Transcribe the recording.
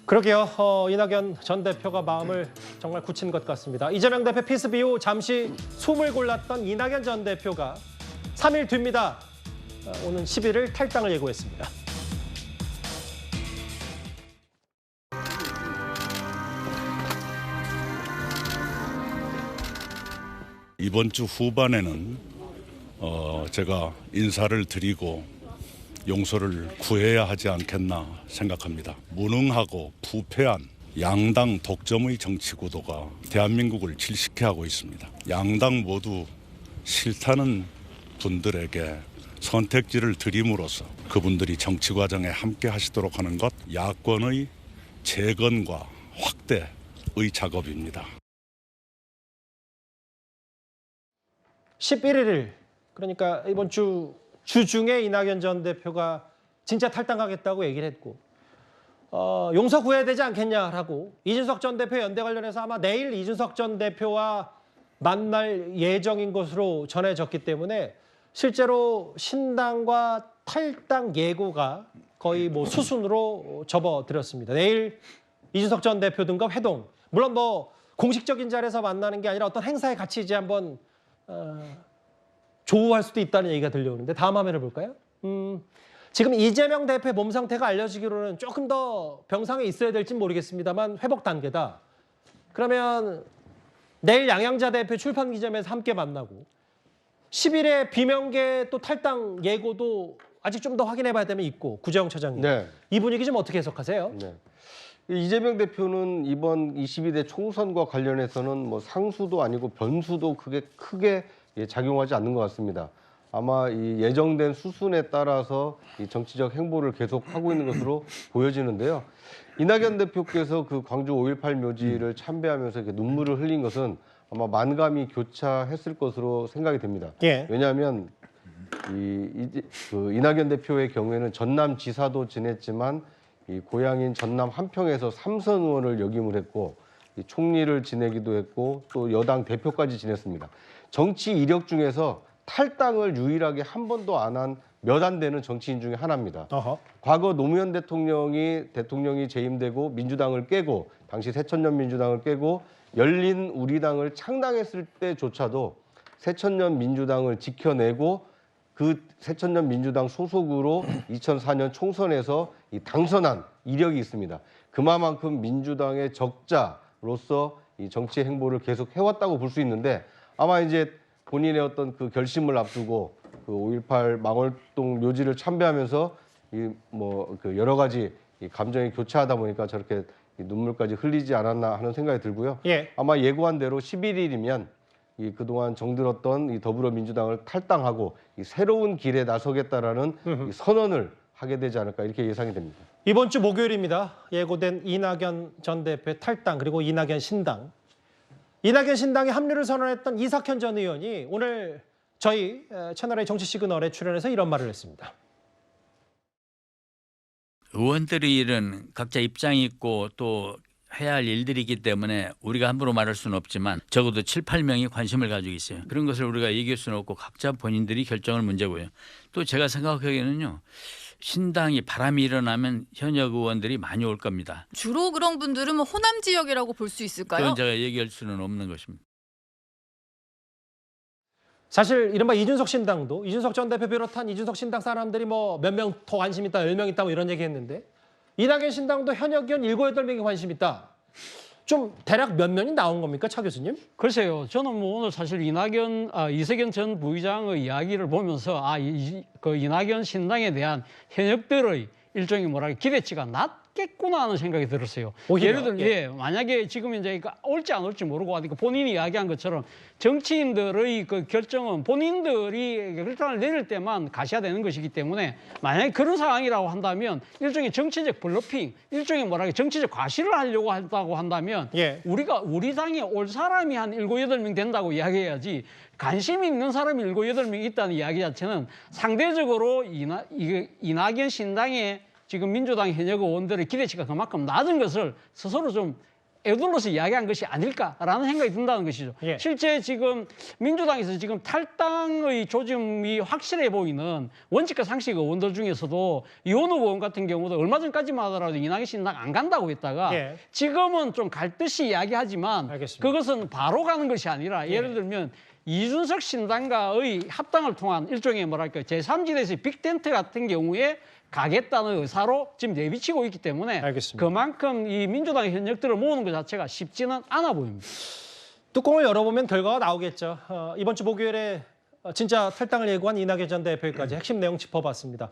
그러게요. 이낙연 전 대표가 마음을 정말 굳힌 것 같습니다. 이재명 대표 피습 이후 잠시 숨을 골랐던 이낙연 전 대표가 3일 뒤입니다. 오는 11일 탈당을 예고했습니다. 이번 주 후반에는 제가 인사를 드리고 용서를 구해야 하지 않겠나 생각합니다. 무능하고 부패한 양당 독점의 정치 구도가 대한민국을 질식해하고 있습니다. 양당 모두 싫다는 분들에게 선택지를 드림으로써 그분들이 정치 과정에 함께 하시도록 하는 것, 야권의 재건과 확대의 작업입니다. 11일, 그러니까 이번 주 주중에 이낙연 전 대표가 진짜 탈당하겠다고 얘기를 했고 용서 구해야 되지 않겠냐라고 이준석 전 대표 연대 관련해서 아마 내일 이준석 전 대표와 만날 예정인 것으로 전해졌기 때문에 실제로 신당과 탈당 예고가 거의 뭐 수순으로 접어들었습니다. 내일 이준석 전 대표 등과 회동, 물론 뭐 공식적인 자리에서 만나는 게 아니라 어떤 행사에 같이 이제 한번 조우할 수도 있다는 얘기가 들려오는데 다음 화면을 볼까요? 지금 이재명 대표의 몸 상태가 알려지기로는 조금 더 병상에 있어야 될지 모르겠습니다만 회복 단계다. 그러면 내일 양양자 대표 출판 기점에서 함께 만나고 10일에 비명계 또 탈당 예고도 아직 좀 더 확인해 봐야 되면 있고 구재영 차장님. 네. 이 분위기 좀 어떻게 해석하세요? 네. 이재명 대표는 이번 22대 총선과 관련해서는 뭐 상수도 아니고 변수도 크게 작용하지 않는 것 같습니다. 아마 이 예정된 수순에 따라서 이 정치적 행보를 계속하고 있는 것으로 보여지는데요. 이낙연 대표께서 그 광주 5.18 묘지를 참배하면서 이렇게 눈물을 흘린 것은 아마 만감이 교차했을 것으로 생각이 됩니다. 예. 왜냐하면 이낙연 대표의 경우에는 전남지사도 지냈지만 이 고향인 전남 한평에서 삼선 의원을 역임을 했고 이 총리를 지내기도 했고 또 여당 대표까지 지냈습니다. 정치 이력 중에서 탈당을 유일하게 한 번도 안 한 몇 안 되는 정치인 중에 하나입니다. 과거 노무현 대통령이 재임되고 민주당을 깨고 당시 새천년 민주당을 깨고 열린 우리당을 창당했을 때조차도 새천년 민주당을 지켜내고 그 새천년 민주당 소속으로 2004년 총선에서 당선한 이력이 있습니다. 그만큼 민주당의 적자로서 이 정치 행보를 계속 해왔다고 볼 수 있는데 아마 이제 본인의 어떤 그 결심을 앞두고 그 5.18 망월동 묘지를 참배하면서 그 여러 가지 감정이 교차하다 보니까 저렇게 눈물까지 흘리지 않았나 하는 생각이 들고요. 예. 아마 예고한 대로 11일이면 그동안 정들었던 이 더불어민주당을 탈당하고 새로운 길에 나서겠다라는 이 선언을 하게 되지 않을까 이렇게 예상이 됩니다. 이번 주 목요일입니다. 예고된 이낙연 전 대표의 탈당 그리고 이낙연 신당. 이낙연 신당에 합류를 선언했던 이석현 전 의원이 오늘 저희 채널의 정치 시그널에 출연해서 이런 말을 했습니다. 의원들이 각자 입장이 있고 또 해야 할 일들이 있기 때문에 우리가 함부로 말할 수는 없지만 적어도 7, 8명이 관심을 가지고 있어요. 그런 것을 우리가 얘기할 수는 없고 각자 본인들이 결정할 문제고요. 또 제가 생각하기에는요. 신당이 바람이 일어나면 현역 의원들이 많이 올 겁니다. 주로 그런 분들은 뭐 호남 지역이라고 볼 수 있을까요? 그건 제가 얘기할 수는 없는 것입니다. 사실 이른바 이준석 신당도 이준석 전 대표 비롯한 이준석 신당 사람들이 뭐 몇 명 더 관심 있다, 10명 있다 뭐 이런 얘기 했는데 이낙연 신당도 현역 의원 7, 8명이 관심 있다. 좀 대략 몇 명이 나온 겁니까, 차 교수님? 글쎄요. 저는 뭐 오늘 사실 이석연 전 부의장의 이야기를 보면서 그 이낙연 신당에 대한 현역들의 일종의 기대치가 낮겠구나 하는 생각이 들었어요. 오히려, 예를 들면 만약에 지금 이제 올지 안 올지 모르고 하니까 본인이 이야기한 것처럼 정치인들의 그 결정은 본인들이 결정을 내릴 때만 가셔야 되는 것이기 때문에 만약에 그런 상황이라고 한다면 일종의 정치적 블러핑, 일종의 정치적 과시를 하려고 한다고 한다면 우리 당에 올 사람이 한 7, 8명 된다고 이야기해야지 관심 있는 사람이 7, 8명 있다는 이야기 자체는 상대적으로 이낙연 신당의 지금 민주당 현역 의원들의 기대치가 그만큼 낮은 것을 스스로 좀 에둘러서 이야기한 것이 아닐까라는 생각이 든다는 것이죠. 예. 실제 지금 민주당에서 지금 탈당의 조짐이 확실해 보이는 원칙과 상식 의원들 중에서도 이원우 의원 같은 경우도 얼마 전까지만 하더라도 이낙연 신당 안 간다고 했다가 예. 지금은 좀 갈 듯이 이야기하지만 알겠습니다. 그것은 바로 가는 것이 아니라 예를 들면 이준석 신당과의 합당을 통한 일종의 뭐랄까 제3지대에서의 빅텐트 같은 경우에 가겠다는 의사로 지금 내비치고 있기 때문에 알겠습니다. 그만큼 이 민주당의 현역들을 모으는 것 자체가 쉽지는 않아 보입니다. 뚜껑을 열어보면 결과가 나오겠죠. 이번 주 목요일에 진짜 탈당을 예고한 이낙연 전 대표까지 핵심 내용 짚어봤습니다.